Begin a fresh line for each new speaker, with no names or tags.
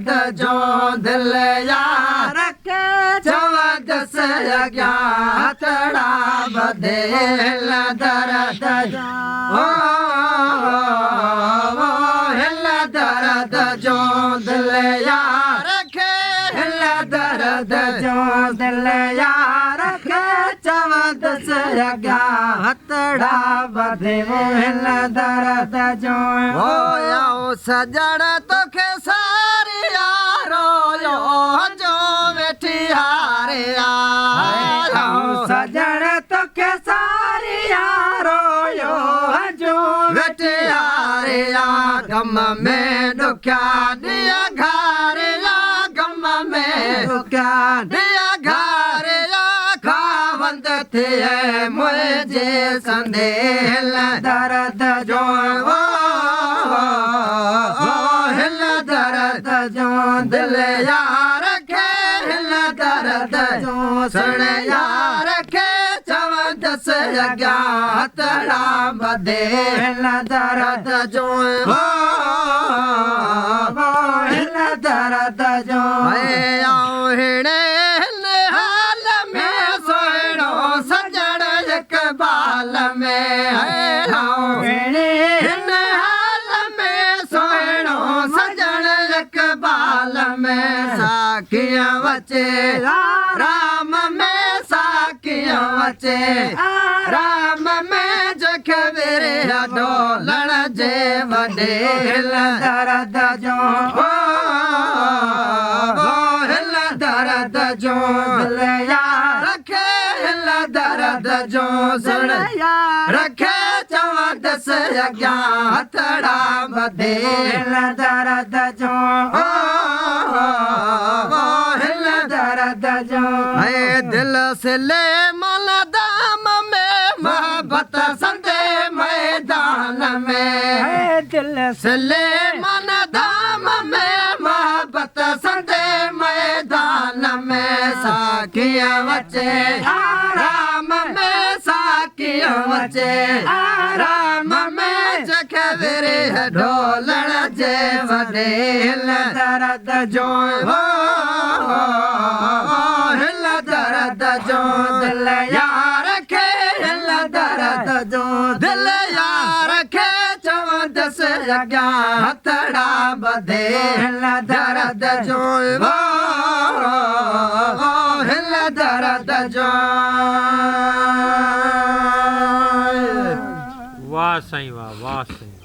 दर्द जो दिल यार के चवा दस अॻियां हथड़ा बधे हिल दर्द जो हिल दर्द जो दिल यार के हिल दर्द जो दिल यार के चवा दस अॻियां हथड़ा बधे हिल दर्द जो ओ सजण तोखे सारी यारो यो जो वेठी हारे सजण तोखे सारी यारो यो जो वेठी हारे गम में ॾुखिया ॾिया घारिया गम में ॾुखिया ॾिया घारिया खावंद थिए मुंहिंजे संदेल दर्द जो हिल दर्द जो दिल यार खे हिल दर्द जो सुण यार खे चवंदस अॻियां हथड़ा बधे हिल दर्द जो हिल दर्द जो हिणे हिन हाल में सोहिणो सजण इक़बाल में हिणे हिन हाल में सोहिणो सजण इक़बाल में साखियां वचे राम में साखियां वचे राम में जख विरे ढोलण जे वॾे हिल दर्द जो हिल दर्द जो दिल यार खे हिल दर्द जो सुण रखे चवंदस अॻियां हथड़ा बधे हिल दर्द जो हिल दर्द जो दिल सिले मन दाम में मोहब्बत संदे मैदान में दिल सिले मन दाम में मोहब्बत संदे मैदान में साखियां वचे राम में साखियां वचे राम में जख विरे ढोलण जे वॾे हिल दर्द जो हिल दर्द जो दिल यार खे हिल दर्द जो दिल यार खे चवंदस अॻियां हथड़ा बधे हिल दर्द जो हिल दर्द जो
वाह साईं वाह वाह साईं।